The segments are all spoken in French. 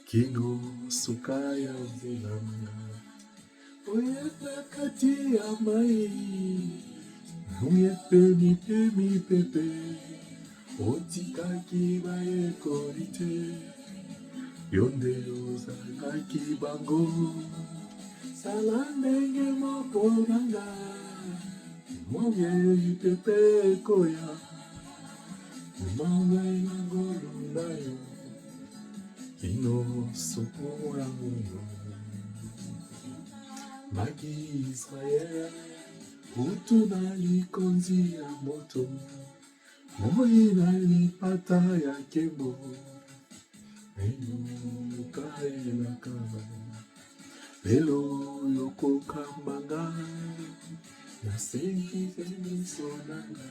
Kino sukaya zilanga oyeta kati ya mai Pemi pepe otikaki bayekoli te yonde ozalaki bango sala ndenge moko nanga moyei pepe ekoya omangai na ngolu na yo kino suku ya moyo maki Israel utu na likonzi ya moto moi na lipata ya kembo enuka elaka lelo yokokambanga nasengi miso nanga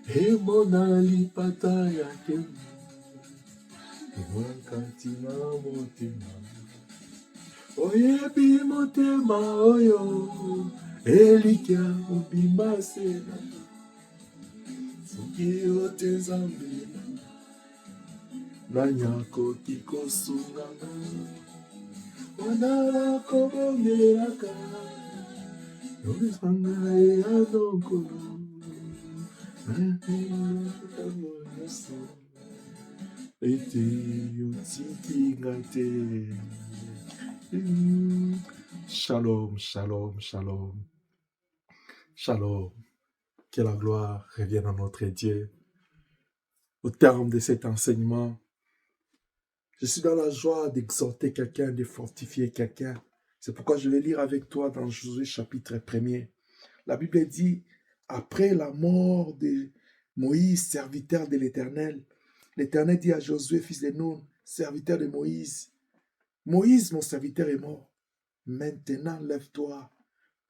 emona lipata ya kembo wakati na motema oyebi motema oyo elikya mobimba sena soki ote Nzambe nanyakoki kosunganga wana nakobongelaka yozanga ya nokolo ntango nyonso ete yotiki ngai te. Shalom, shalom, shalom, shalom. Que la gloire revienne à notre Dieu. Au terme de cet enseignement, je suis dans la joie d'exhorter quelqu'un, de fortifier quelqu'un. C'est pourquoi je vais lire avec toi dans Josué chapitre 1er. La Bible dit, après la mort de Moïse, serviteur de l'Éternel, l'Éternel dit à Josué, fils de Nun, serviteur de Moïse, Moïse, mon serviteur, est mort. Maintenant, lève-toi,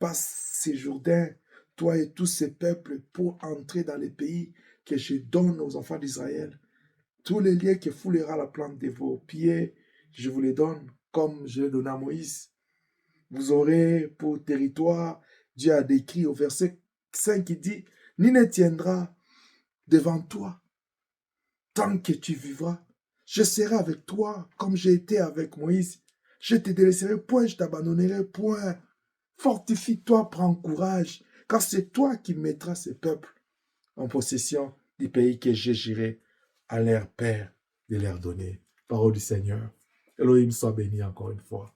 passe ces Jourdains, toi et tous ces peuples, pour entrer dans les pays que je donne aux enfants d'Israël. Tous les lieux que foulera la plante de vos pieds, je vous les donne, comme je l'ai donné à Moïse. Vous aurez pour territoire, Dieu a décrit au verset 5 qui dit, ni ne tiendra devant toi, tant que tu vivras. Je serai avec toi comme j'ai été avec Moïse. Je te délaisserai point, je t'abandonnerai point. Fortifie-toi, prends courage, car c'est toi qui mettras ces peuples en possession du pays que je jurai à leur père de leur donner. Parole du Seigneur. Elohim soit béni encore une fois.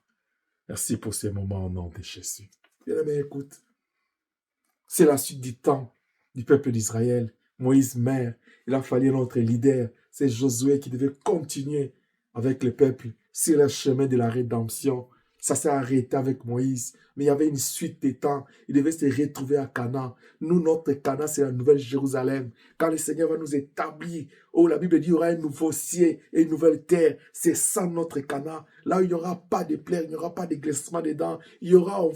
Merci pour ces moments au nom de Jésus. Bien-aimé, écoute. C'est la suite du temps du peuple d'Israël. Moïse meurt. Il a fallu notre leader. C'est Josué qui devait continuer avec le peuple sur le chemin de la rédemption. Ça s'est arrêté avec Moïse. Mais il y avait une suite des temps. Il devait se retrouver à Canaan. Nous, notre Canaan, c'est la nouvelle Jérusalem. Quand le Seigneur va nous établir, oh, la Bible dit, il y aura un nouveau ciel et une nouvelle terre. C'est ça notre Canaan. Là où il n'y aura pas de plaies, il n'y aura pas de glissement dedans. Il y aura,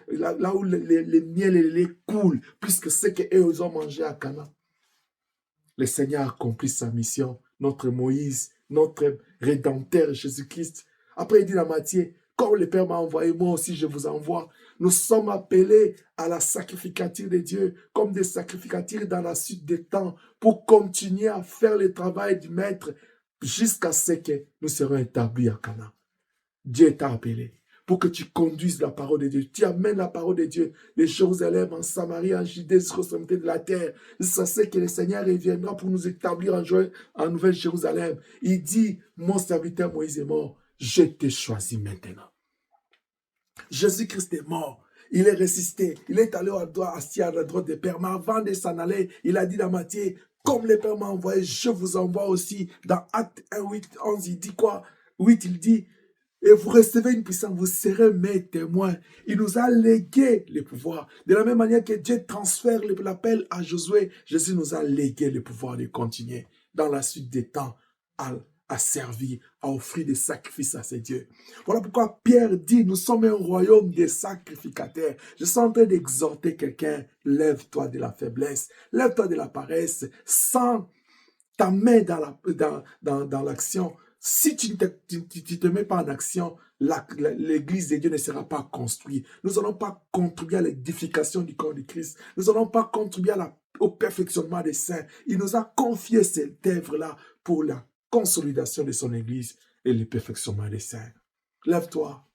là où le miel et le lait coulent, puisque c'est qu'eux, ils ont mangé à Canaan. Le Seigneur a accompli sa mission. Notre Moïse, notre Rédempteur Jésus-Christ. Après, il dit à Matthieu, comme le Père m'a envoyé, moi aussi je vous envoie. Nous sommes appelés à la sacrificature de Dieu, comme des sacrificatures dans la suite des temps, pour continuer à faire le travail du Maître jusqu'à ce que nous serons établis à Canaan. Dieu t'a appelé pour que tu conduises la parole de Dieu. Tu amènes la parole de Dieu de Jérusalem, en Samarie, en Judée, jusqu'aux sommets de la terre. Ça c'est que le Seigneur reviendra pour nous établir en Nouvelle Jérusalem. Il dit, mon serviteur Moïse est mort. Je t'ai choisi maintenant. Jésus-Christ est mort. Il est ressuscité. Il est allé assis à la droite des Pères. Mais avant de s'en aller, il a dit à Matthieu, comme le Père m'a envoyé, je vous envoie aussi. Dans Acte 1, 8, 11, il dit quoi? 8, il dit, et vous recevez une puissance, vous serez mes témoins. Il nous a légué le pouvoir. De la même manière que Dieu transfère l'appel à Josué, Jésus nous a légué le pouvoir de continuer dans la suite des temps à servir, à offrir des sacrifices à ses dieux. Voilà pourquoi Pierre dit, nous sommes un royaume des sacrificateurs. Je suis en train d'exhorter quelqu'un, lève-toi de la faiblesse, lève-toi de la paresse, sans ta main dans l'action. Si tu ne te mets pas en action, l'église de Dieu ne sera pas construite. Nous n'allons pas contribuer à l'édification du corps de Christ. Nous n'allons pas contribuer au perfectionnement des saints. Il nous a confié cette œuvre-là pour la consolidation de son église et le perfectionnement des saints. Lève-toi.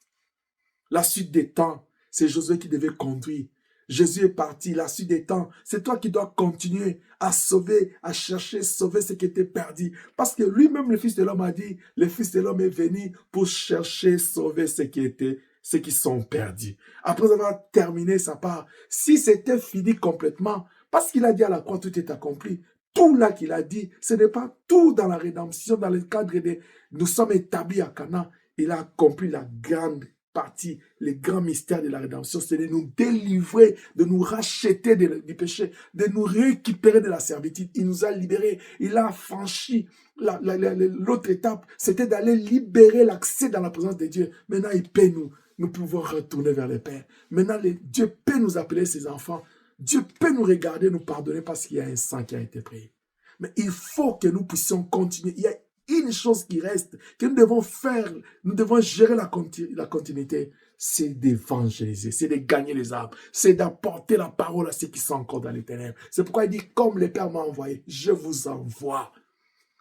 La suite des temps, c'est Josué qui devait conduire. Jésus est parti, la suite des temps, c'est toi qui dois continuer à sauver, à chercher, sauver ce qui était perdu. Parce que lui-même, le Fils de l'homme a dit, le Fils de l'homme est venu pour chercher, sauver ceux qui sont perdus. Après avoir terminé sa part, si c'était fini complètement, parce qu'il a dit à la croix, tout est accompli. Tout là qu'il a dit, ce n'est pas tout dans la rédemption, dans le cadre de nous sommes établis à Canaan. Il a accompli la grande partie, les grands mystères de la rédemption, c'est de nous délivrer, de nous racheter du péché, de nous récupérer de la servitude. Il nous a libérés. Il a franchi l'autre étape, c'était d'aller libérer l'accès dans la présence de Dieu. Maintenant, il paie nous. Nous pouvons retourner vers le Père. Maintenant, Dieu peut nous appeler ses enfants. Dieu peut nous regarder, nous pardonner parce qu'il y a un sang qui a été pris. Mais il faut que nous puissions continuer. Il y a une chose qui reste, que nous devons faire, nous devons gérer la continuité, c'est d'évangéliser, c'est de gagner les âmes, c'est d'apporter la parole à ceux qui sont encore dans les ténèbres. C'est pourquoi il dit, comme le Père m'a envoyé, je vous envoie.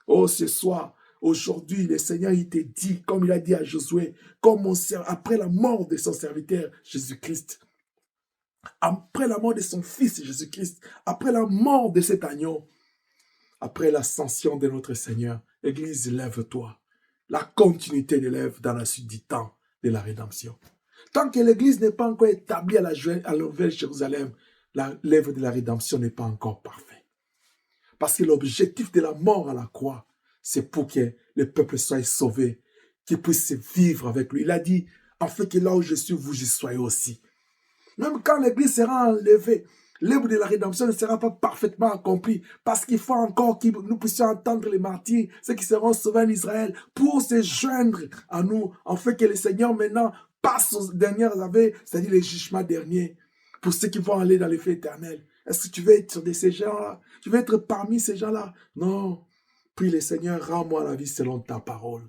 Oh, ce soir, aujourd'hui, le Seigneur, il te dit, comme il a dit à Josué, après la mort de son serviteur Jésus-Christ, après la mort de son fils Jésus-Christ, après la mort de cet agneau, après l'ascension de notre Seigneur, Église, lève-toi. La continuité de l'œuvre dans la suite du temps de la rédemption. Tant que l'Église n'est pas encore établie à la Nouvelle Jérusalem, l'œuvre de la rédemption n'est pas encore parfaite. Parce que l'objectif de la mort à la croix, c'est pour que le peuple soit sauvé, qu'il puisse vivre avec lui. Il a dit, afin que là où je suis, vous y soyez aussi. Même quand l'Église sera enlevée, l'œuvre de la rédemption ne sera pas parfaitement accomplie parce qu'il faut encore que nous puissions entendre les martyrs, ceux qui seront sauvés en Israël, pour se joindre à nous, en fait que le Seigneur maintenant passe aux dernières années, c'est-à-dire les jugements derniers, pour ceux qui vont aller dans les feux éternels. Est-ce que tu veux être de ces gens-là? Tu veux être parmi ces gens-là? Non. Prie le Seigneur, rends-moi la vie selon ta parole.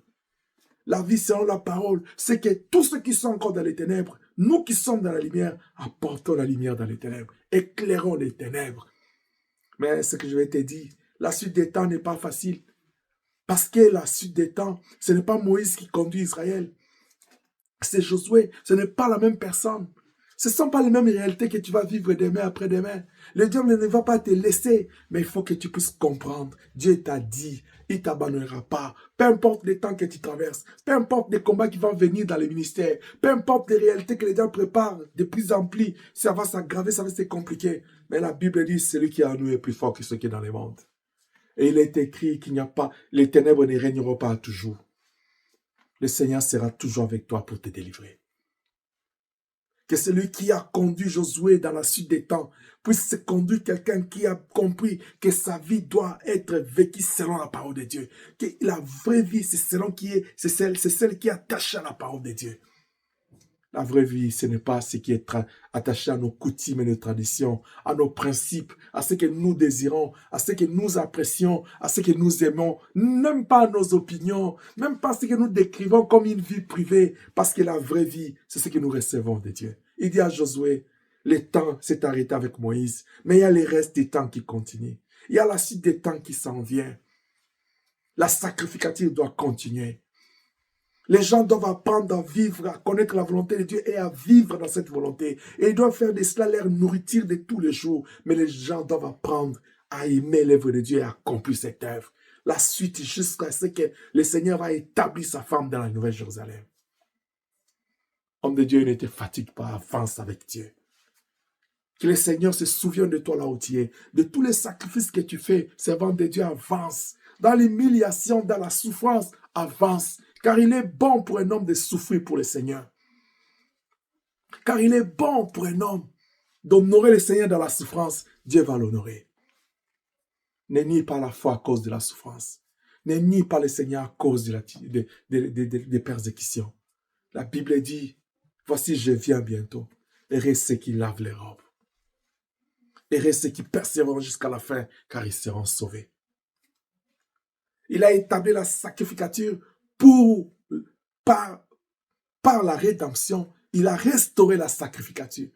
La vie selon la parole, c'est que tous ceux qui sont encore dans les ténèbres, nous qui sommes dans la lumière, apportons la lumière dans les ténèbres, éclairons les ténèbres. Mais ce que je vais te dire, la suite des temps n'est pas facile. Parce que la suite des temps, ce n'est pas Moïse qui conduit Israël. C'est Josué, ce n'est pas la même personne. Ce ne sont pas les mêmes réalités que tu vas vivre demain après-demain. Le Dieu ne va pas te laisser, mais il faut que tu puisses comprendre. Dieu t'a dit, il ne t'abandonnera pas. Peu importe les temps que tu traverses, peu importe les combats qui vont venir dans les ministères, peu importe les réalités que les gens préparent de plus en plus, ça va s'aggraver, ça va se compliquer. Mais la Bible dit, celui qui est en nous est plus fort que ce qui est dans les mondes. Et il est écrit qu'il n'y a pas, les ténèbres ne régneront pas toujours. Le Seigneur sera toujours avec toi pour te délivrer. Que celui qui a conduit Josué dans la suite des temps puisse conduire quelqu'un qui a compris que sa vie doit être vécue selon la parole de Dieu. Que la vraie vie, c'est celle qui est attachée à la parole de Dieu. La vraie vie, ce n'est pas ce qui est attaché à nos coutumes et nos traditions, à nos principes, à ce que nous désirons, à ce que nous apprécions, à ce que nous aimons, même pas à nos opinions, même pas à ce que nous décrivons comme une vie privée, parce que la vraie vie, c'est ce que nous recevons de Dieu. Il dit à Josué, le temps s'est arrêté avec Moïse, mais il y a les restes des temps qui continuent. Il y a la suite des temps qui s'en vient. La sacrificature doit continuer. Les gens doivent apprendre à vivre, à connaître la volonté de Dieu et à vivre dans cette volonté. Et ils doivent faire de cela leur nourriture de tous les jours. Mais les gens doivent apprendre à aimer l'œuvre de Dieu et à accomplir cette œuvre. La suite jusqu'à ce que le Seigneur va établir sa femme dans la Nouvelle Jérusalem. Homme de Dieu, ne te fatigue pas, avance avec Dieu. Que le Seigneur se souvienne de toi là où tu es. De tous les sacrifices que tu fais, servant de Dieu, avance. Dans l'humiliation, dans la souffrance, avance. Car il est bon pour un homme de souffrir pour le Seigneur. Car il est bon pour un homme d'honorer le Seigneur dans la souffrance. Dieu va l'honorer. Ne nie pas la foi à cause de la souffrance. Ne nie pas le Seigneur à cause des persécutions. La Bible dit, voici je viens bientôt. Heureux ceux qui lavent les robes. Heureux ceux qui persévèrent jusqu'à la fin, car ils seront sauvés. Il a établi la sacrificature par la rédemption. Il a restauré la sacrificature.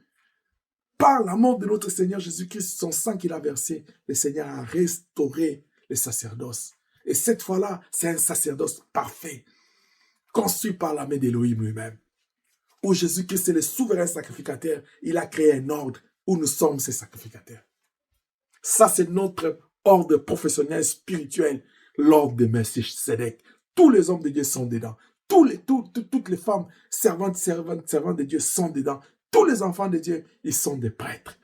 Par l'amour de notre Seigneur Jésus-Christ, son sang qu'il a versé, le Seigneur a restauré le sacerdoce. Et cette fois-là, c'est un sacerdoce parfait, construit par la main d'Élohim lui-même. Où Jésus-Christ est le souverain sacrificateur, il a créé un ordre où nous sommes ses sacrificateurs. Ça, c'est notre ordre professionnel, spirituel, l'ordre de Melchisédek. Tous les hommes de Dieu sont dedans. Toutes les femmes servantes de Dieu sont dedans. Tous les enfants de Dieu, ils sont des prêtres.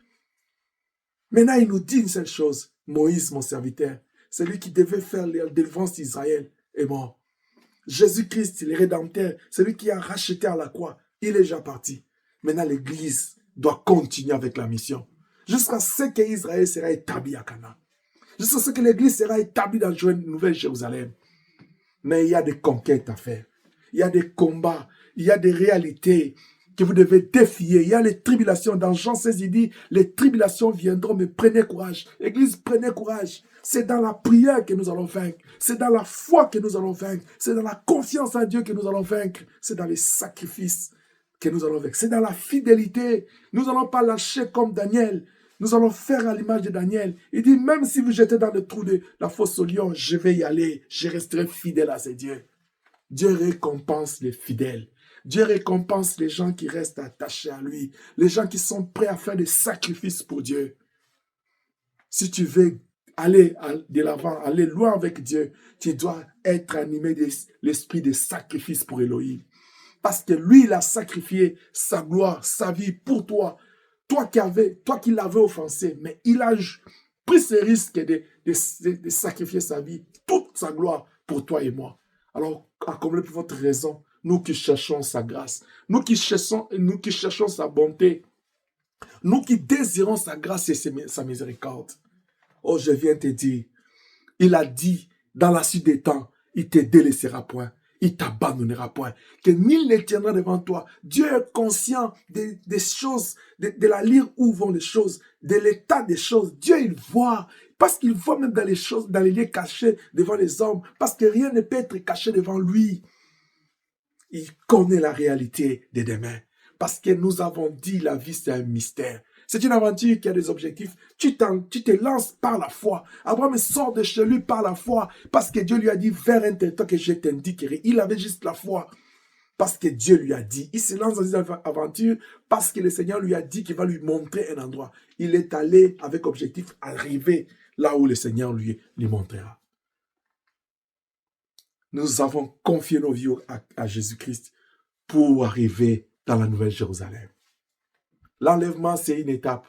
Maintenant, il nous dit une seule chose. Moïse, mon serviteur, celui qui devait faire la délivrance d'Israël, est mort. Jésus-Christ, le Rédempteur, celui qui a racheté à la croix, il est déjà parti. Maintenant, l'Église doit continuer avec la mission. Jusqu'à ce que Israël sera établi à Canaan. Jusqu'à ce que l'Église sera établie dans la Nouvelle Jérusalem. Mais il y a des conquêtes à faire. Il y a des combats. Il y a des réalités que vous devez défier. Il y a les tribulations. Dans Jean 16, il dit, les tribulations viendront, mais prenez courage. Église, prenez courage. C'est dans la prière que nous allons vaincre. C'est dans la foi que nous allons vaincre. C'est dans la confiance en Dieu que nous allons vaincre. C'est dans les sacrifices que nous allons vaincre. C'est dans la fidélité. Nous n'allons pas lâcher comme Daniel. Nous allons faire à l'image de Daniel. Il dit, même si vous jetez dans le trou de la fosse au lion, je vais y aller. Je resterai fidèle à ces dieux. Dieu récompense les fidèles. Dieu récompense les gens qui restent attachés à lui. Les gens qui sont prêts à faire des sacrifices pour Dieu. Si tu veux aller de l'avant, aller loin avec Dieu, tu dois être animé de l'esprit de sacrifice pour Elohim. Parce que lui, il a sacrifié sa gloire, sa vie pour toi. Toi qui l'avais offensé, mais il a pris ce risque de sacrifier sa vie, toute sa gloire pour toi et moi. Alors, accomplis pour votre raison, nous qui cherchons sa grâce, nous qui cherchons sa bonté, nous qui désirons sa grâce et sa miséricorde. Oh, je viens te dire, il a dit, dans la suite des temps, il ne te délaissera point. Il ne t'abandonnera point. Que nul ne tiendra devant toi. Dieu est conscient des choses, de la lire où vont les choses, de l'état des choses. Dieu, il voit. Parce qu'il voit même dans les choses, dans les lieux cachés devant les hommes. Parce que rien ne peut être caché devant lui. Il connaît la réalité de demain. Parce que nous avons dit la vie, c'est un mystère. C'est une aventure qui a des objectifs. Tu te lances par la foi. Abraham sort de chez lui par la foi. Parce que Dieu lui a dit, vers un territoire que je t'indiquerai. Il avait juste la foi. Parce que Dieu lui a dit. Il se lance dans une aventure parce que le Seigneur lui a dit qu'il va lui montrer un endroit. Il est allé avec objectif arriver là où le Seigneur lui montrera. Nous avons confié nos vies à Jésus-Christ pour arriver dans la Nouvelle Jérusalem. L'enlèvement, c'est une étape.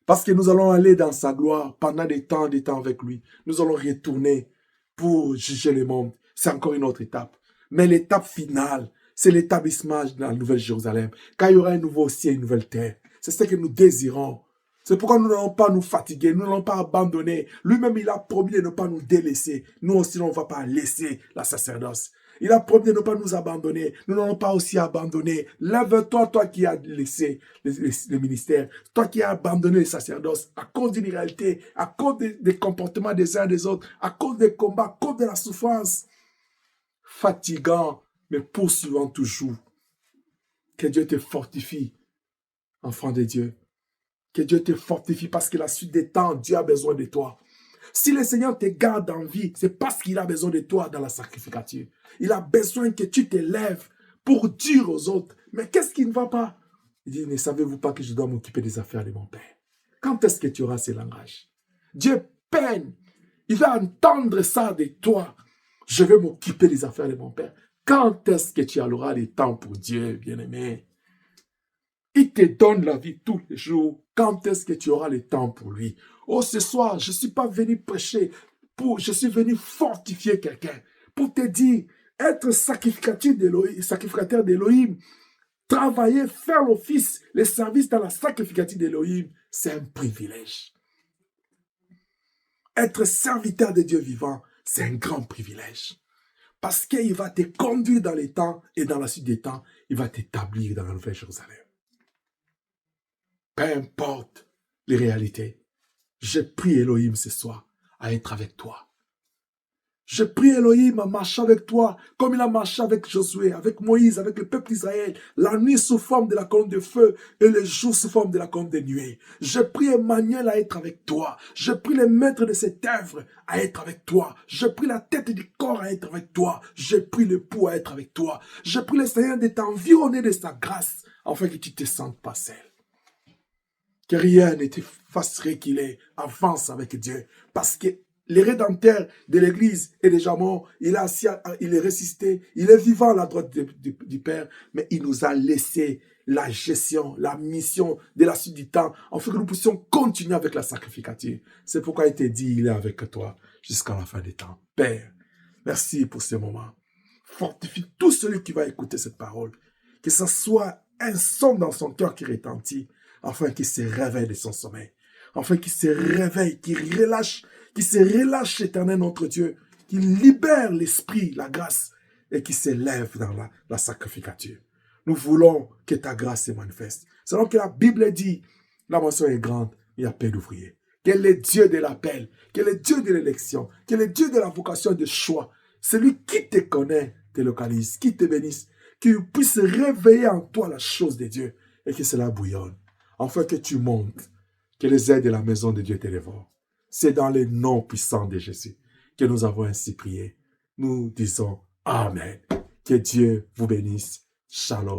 Parce que nous allons aller dans sa gloire pendant des temps avec lui. Nous allons retourner pour juger le monde. C'est encore une autre étape. Mais l'étape finale, c'est l'établissement de la Nouvelle Jérusalem. Quand il y aura un nouveau ciel et une nouvelle terre. C'est ce que nous désirons. C'est pourquoi nous n'allons pas nous fatiguer, nous n'allons pas abandonner. Lui-même, il a promis de ne pas nous délaisser. Nous aussi, on ne va pas laisser la sacerdoce. Il a promis de ne pas nous abandonner. Nous n'allons pas aussi abandonner. Lève-toi, toi qui as laissé le ministère, toi qui as abandonné le sacerdoce à cause d'une réalité, à cause des comportements des uns et des autres, à cause des combats, à cause de la souffrance. Fatigant, mais poursuivant toujours. Que Dieu te fortifie, enfant de Dieu. Que Dieu te fortifie parce que la suite des temps, Dieu a besoin de toi. Si le Seigneur te garde en vie, c'est parce qu'il a besoin de toi dans la sacrificature. Il a besoin que tu te lèves pour dire aux autres, mais qu'est-ce qui ne va pas? Il dit, ne savez-vous pas que je dois m'occuper des affaires de mon Père? Quand est-ce que tu auras ces langages? Dieu peine. Il va entendre ça de toi. Je vais m'occuper des affaires de mon Père. Quand est-ce que tu auras le temps pour Dieu, bien-aimé? Il te donne la vie tous les jours. Quand est-ce que tu auras le temps pour lui? Oh, ce soir, je ne suis pas venu prêcher. Je suis venu fortifier quelqu'un. Pour te dire, être sacrificateur d'Élohim, travailler, faire l'office, les services dans la sacrificature d'Élohim, c'est un privilège. Être serviteur de Dieu vivant, C'est un grand privilège. Parce qu'il va te conduire dans les temps et dans la suite des temps, il va t'établir dans la Nouvelle Jérusalem. Peu importe les réalités, je prie Elohim ce soir à être avec toi. Je prie Elohim à marcher avec toi, comme il a marché avec Josué, avec Moïse, avec le peuple d'Israël, la nuit sous forme de la colonne de feu et le jour sous forme de la colonne de nuée. Je prie Emmanuel à être avec toi. Je prie les maîtres de cette œuvre à être avec toi. Je prie la tête du corps à être avec toi. Je prie le pouls à être avec toi. Je prie le Seigneur de t'environner de sa grâce, afin que tu te sentes pas seul. Que rien ne te fasse reculer. Avance avec Dieu. Parce que le Rédempteur de l'Église est déjà mort, il est ressuscité, il est vivant à la droite du Père, mais il nous a laissé la gestion, la mission de la suite du temps, afin que nous puissions continuer avec la sacrificature. C'est pourquoi il t'a dit, il est avec toi jusqu'à la fin des temps. Père, merci pour ce moment. Fortifie tout celui qui va écouter cette parole, que ce soit un son dans son cœur qui retentit, afin qu'il se réveille de son sommeil, afin qu'il se réveille, qu'il se relâche, éternel notre Dieu, qu'il libère l'esprit, la grâce, et qu'il s'élève dans la sacrificature. Nous voulons que ta grâce se manifeste. Selon que la Bible dit, la moisson est grande, il y a peu d'ouvriers. Que le Dieu de l'appel, que le Dieu de l'élection, que le Dieu de la vocation et de choix, celui qui te connaît, te localise, qui te bénisse, qu'il puisse réveiller en toi la chose de Dieu, et que cela bouillonne, afin que tu montes, que les aides de la maison de Dieu te dévorent. C'est dans le nom puissant de Jésus que nous avons ainsi prié. Nous disons Amen. Que Dieu vous bénisse. Shalom.